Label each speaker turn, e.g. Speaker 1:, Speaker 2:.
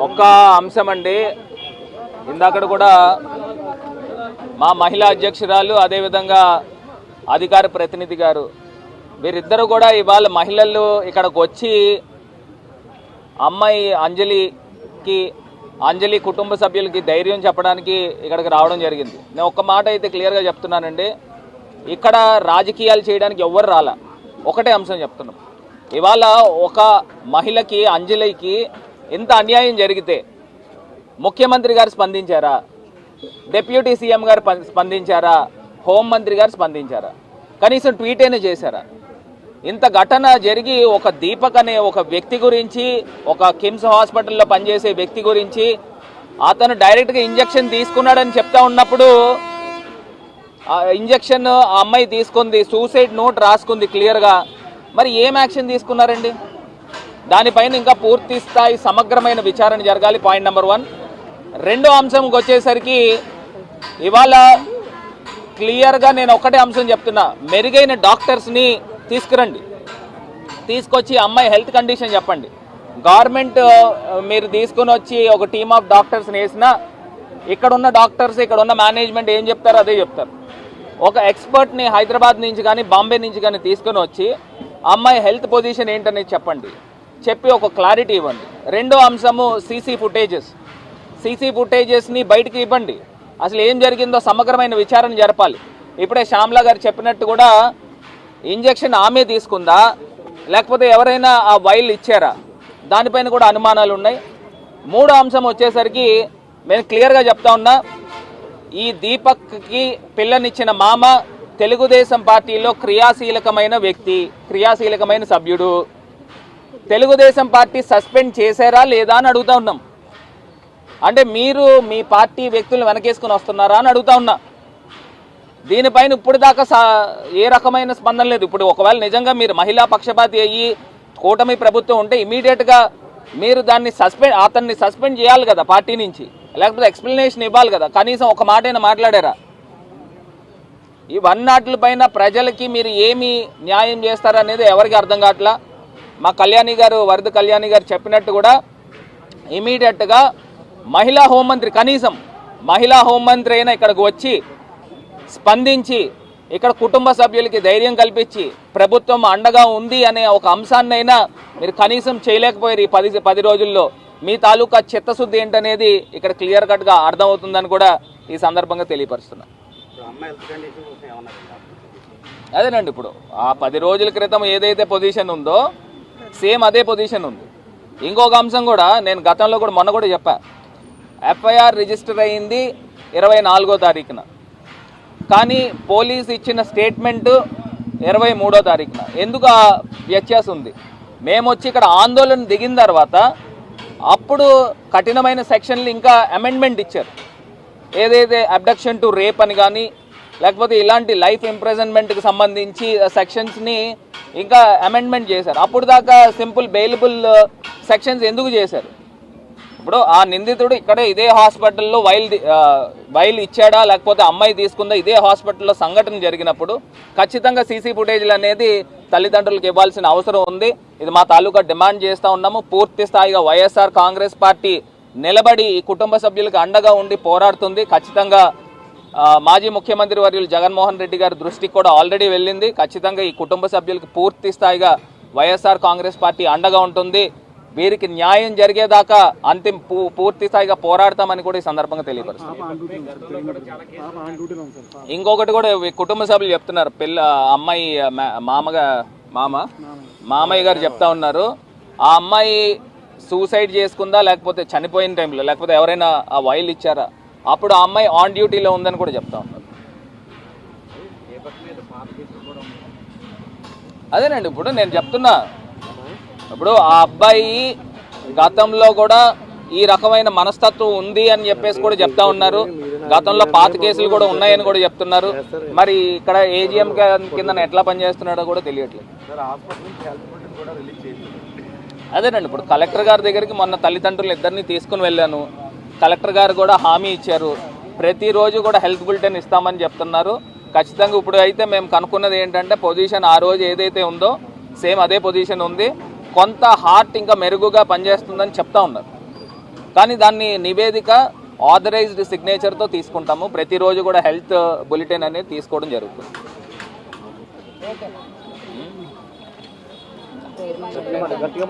Speaker 1: ఒక్క అంశం అండి. ఇందాక కూడా మా మహిళా అధ్యక్షురాలు అదేవిధంగా అధికార ప్రతినిధి గారు వీరిద్దరూ కూడా ఇవాళ మహిళలు ఇక్కడికి వచ్చి అమ్మాయి అంజలి కుటుంబ సభ్యులకి ధైర్యం చెప్పడానికి ఇక్కడికి రావడం జరిగింది. నేను ఒక్క మాట అయితే క్లియర్గా చెప్తున్నానండి, ఇక్కడ రాజకీయాలు చేయడానికి ఎవ్వరు రాలా. ఒకటే అంశం చెప్తున్నాం, ఇవాళ ఒక మహిళకి అంజలికి ఇంత అన్యాయం జరిగితే ముఖ్యమంత్రి గారు స్పందించారా, డిప్యూటీ సీఎం గారు స్పందించారా, హోంమంత్రి గారు స్పందించారా, కనీసం ట్వీట్ అయినా చేశారా? ఇంత ఘటన జరిగి ఒక దీపక్ అనే ఒక వ్యక్తి గురించి, ఒక కిమ్స్ హాస్పిటల్లో పనిచేసే వ్యక్తి గురించి అతను డైరెక్ట్గా ఇంజెక్షన్ తీసుకున్నాడని చెప్తా ఉన్నప్పుడు ఇంజెక్షన్ ఆ అమ్మాయి తీసుకుంది, సూసైడ్ నోట్ రాసుకుంది క్లియర్గా, మరి ఏం యాక్షన్ తీసుకున్నారండి? దానిపైన ఇంకా పూర్తి స్థాయి సమగ్రమైన విచారణ జరగాలి. Point number 1. రెండో అంశంకి వచ్చేసరికి ఇవాళ క్లియర్గా నేను ఒకటే అంశం చెప్తున్నా, మెరుగైన డాక్టర్స్ని తీసుకురండి, తీసుకొచ్చి అమ్మాయి హెల్త్ కండిషన్ చెప్పండి. గవర్నమెంట్ మీరు తీసుకుని వచ్చి ఒక టీమ్ ఆఫ్ డాక్టర్స్ని వేసినా ఇక్కడున్న డాక్టర్స్ ఇక్కడున్న మేనేజ్మెంట్ ఏం చెప్తారో అదే చెప్తారు. ఒక ఎక్స్పర్ట్ని హైదరాబాద్ నుంచి కానీ బాంబే నుంచి కానీ తీసుకుని వచ్చి అమ్మాయి హెల్త్ పొజిషన్ ఏంటనేది చెప్పండి, చెప్పి ఒక క్లారిటీ ఇవ్వండి. రెండో అంశము సీసీ ఫుటేజెస్ని బయటికి ఇవ్వండి, అసలు ఏం జరిగిందో సమగ్రమైన విచారణ జరపాలి. ఇప్పుడే శ్యామ్లా గారు చెప్పినట్టు కూడా ఇంజెక్షన్ ఆమె తీసుకుందా లేకపోతే ఎవరైనా ఆ వైల్ ఇచ్చారా, దానిపైన కూడా అనుమానాలు ఉన్నాయి. మూడో అంశం వచ్చేసరికి నేను క్లియర్గా చెప్తా ఉన్నా, ఈ దీపక్కి పిల్లనిచ్చిన మామ తెలుగుదేశం పార్టీలో క్రియాశీలకమైన వ్యక్తి, క్రియాశీలకమైన సభ్యుడు. తెలుగుదేశం పార్టీ సస్పెండ్ చేశారా లేదా అని అడుగుతా ఉన్నాం. అంటే మీరు మీ పార్టీ వ్యక్తులు వెనకేసుకుని వస్తున్నారా అని అడుగుతా ఉన్నా. దీనిపైన ఇప్పుడు దాకా ఏ రకమైన స్పందన లేదు. ఇప్పుడు ఒకవేళ నిజంగా మీరు మహిళా పక్షపాతి అయ్యి కూటమి ప్రభుత్వం ఉంటే ఇమీడియట్గా మీరు దాన్ని అతన్ని సస్పెండ్ చేయాలి కదా పార్టీ నుంచి, లేకపోతే ఎక్స్ప్లెనేషన్ ఇవ్వాలి కదా. కనీసం ఒక మాటైనా మాట్లాడారా? ఈ వన్నాట్లపైన ప్రజలకి మీరు ఏమి న్యాయం చేస్తారనేది ఎవరికి అర్థం కావట్లా. మా వరద కళ్యాణి గారు చెప్పినట్టు కూడా ఇమీడియట్గా మహిళా హోంమంత్రి, కనీసం మహిళా హోంమంత్రి అయినా ఇక్కడికి వచ్చి స్పందించి ఇక్కడ కుటుంబ సభ్యులకి ధైర్యం కల్పించి ప్రభుత్వం అండగా ఉంది అనే ఒక అంశాన్నైనా మీరు కనీసం చేయలేకపోయారు. ఈ 10 రోజుల్లో మీ తాలూకా చిత్తశుద్ధి ఏంటనేది ఇక్కడ క్లియర్ కట్గా అర్థమవుతుందని కూడా ఈ సందర్భంగా తెలియపరుస్తున్నా. అదేనండి, ఇప్పుడు ఆ 10 రోజుల క్రితం ఏదైతే పొజిషన్ ఉందో సేమ్ అదే పొజిషన్ ఉంది. ఇంకొక అంశం కూడా నేను గతంలో కూడా మొన్న కూడా చెప్పా, ఎఫ్ఐఆర్ రిజిస్టర్ అయ్యింది 24వ తారీఖున, కానీ పోలీసు ఇచ్చిన స్టేట్మెంటు 23వ తారీఖున. ఎందుకు ఆ వ్యత్యాసం ఉంది? మేము వచ్చి ఇక్కడ ఆందోళన దిగిన తర్వాత అప్పుడు కఠినమైన సెక్షన్లు ఇంకా అమెండ్మెంట్ ఇచ్చారు. ఏదైతే అబ్డక్షన్ టు రేప్ అని కానీ లేకపోతే ఇలాంటి లైఫ్ ఇంప్రిజన్మెంట్కి సంబంధించి సెక్షన్స్ని ఇంకా అమెండ్మెంట్ చేశారు. అప్పుడు దాకా సింపుల్ బెయిలబుల్ సెక్షన్స్ ఎందుకు చేశారు? ఇప్పుడు ఆ నిందితుడు ఇక్కడే ఇదే హాస్పిటల్లో వైల్ ఇచ్చాడా లేకపోతే అమ్మాయి తీసుకుందా, ఇదే హాస్పిటల్లో సంఘటన జరిగినప్పుడు ఖచ్చితంగా సీసీ ఫుటేజ్లు అనేది తల్లిదండ్రులకు ఇవ్వాల్సిన అవసరం ఉంది. ఇది మా తాలూకా డిమాండ్ చేస్తూ ఉన్నాము. పూర్తి స్థాయిగా వైఎస్ఆర్ కాంగ్రెస్ పార్టీ నిలబడి ఈ కుటుంబ సభ్యులకు అండగా ఉండి పోరాడుతుంది. ఖచ్చితంగా మాజీ ముఖ్యమంత్రి వర్యులు జగన్మోహన్ రెడ్డి గారి దృష్టికి కూడా ఆల్రెడీ వెళ్ళింది. ఖచ్చితంగా ఈ కుటుంబ సభ్యులకు పూర్తి స్థాయిగా వైఎస్ఆర్ కాంగ్రెస్ పార్టీ అండగా ఉంటుంది. వీరికి న్యాయం జరిగేదాకా పూర్తి స్థాయిగా పోరాడతామని కూడా ఈ సందర్భంగా తెలియపరుస్తుంది. ఇంకొకటి కూడా కుటుంబ సభ్యులు చెప్తున్నారు, అమ్మాయి మామయ్య గారు చెప్తా ఉన్నారు, ఆ అమ్మాయి సూసైడ్ చేసుకుందా లేకపోతే చనిపోయిన టైంలో లేకపోతే ఎవరైనా ఆ వైల్ ఇచ్చారా, అప్పుడు ఆ అమ్మాయి ఆన్ డ్యూటీలో ఉందని కూడా చెప్తా ఉన్నారు. అదేనండి, ఇప్పుడు నేను చెప్తున్నా, ఇప్పుడు ఆ అబ్బాయి గతంలో కూడా ఈ రకమైన మనస్తత్వం ఉంది అని చెప్పేసి కూడా చెప్తా ఉన్నారు. గతంలో పాత కేసులు కూడా ఉన్నాయని కూడా చెప్తున్నారు. మరి ఇక్కడ ఏజీఎం కింద ఎట్లా పనిచేస్తున్నాడో కూడా తెలియట్లేదు. అదేనండి, ఇప్పుడు కలెక్టర్ గారి దగ్గరికి మొన్న తల్లిదండ్రులు ఇద్దరిని తీసుకుని వెళ్ళాను. కలెక్టర్ గారు కూడా హామీ ఇచ్చారు, ప్రతిరోజు కూడా హెల్త్ బులెటిన్ ఇస్తామని చెప్తున్నారు. ఖచ్చితంగా ఇప్పుడు అయితే మేము కనుక్కున్నది ఏంటంటే పొజిషన్ ఆ రోజు ఏదైతే ఉందో సేమ్ అదే పొజిషన్ ఉంది. కొంత హార్ట్ ఇంకా మెరుగుగా పనిచేస్తుందని చెప్తా ఉన్నారు. కానీ దాన్ని నివేదిక ఆథరైజ్డ్ సిగ్నేచర్తో తీసుకుంటాము. ప్రతిరోజు కూడా హెల్త్ బులెటిన్ అనేది తీసుకోవడం జరుగుతుంది.
Speaker 2: గట్టిగా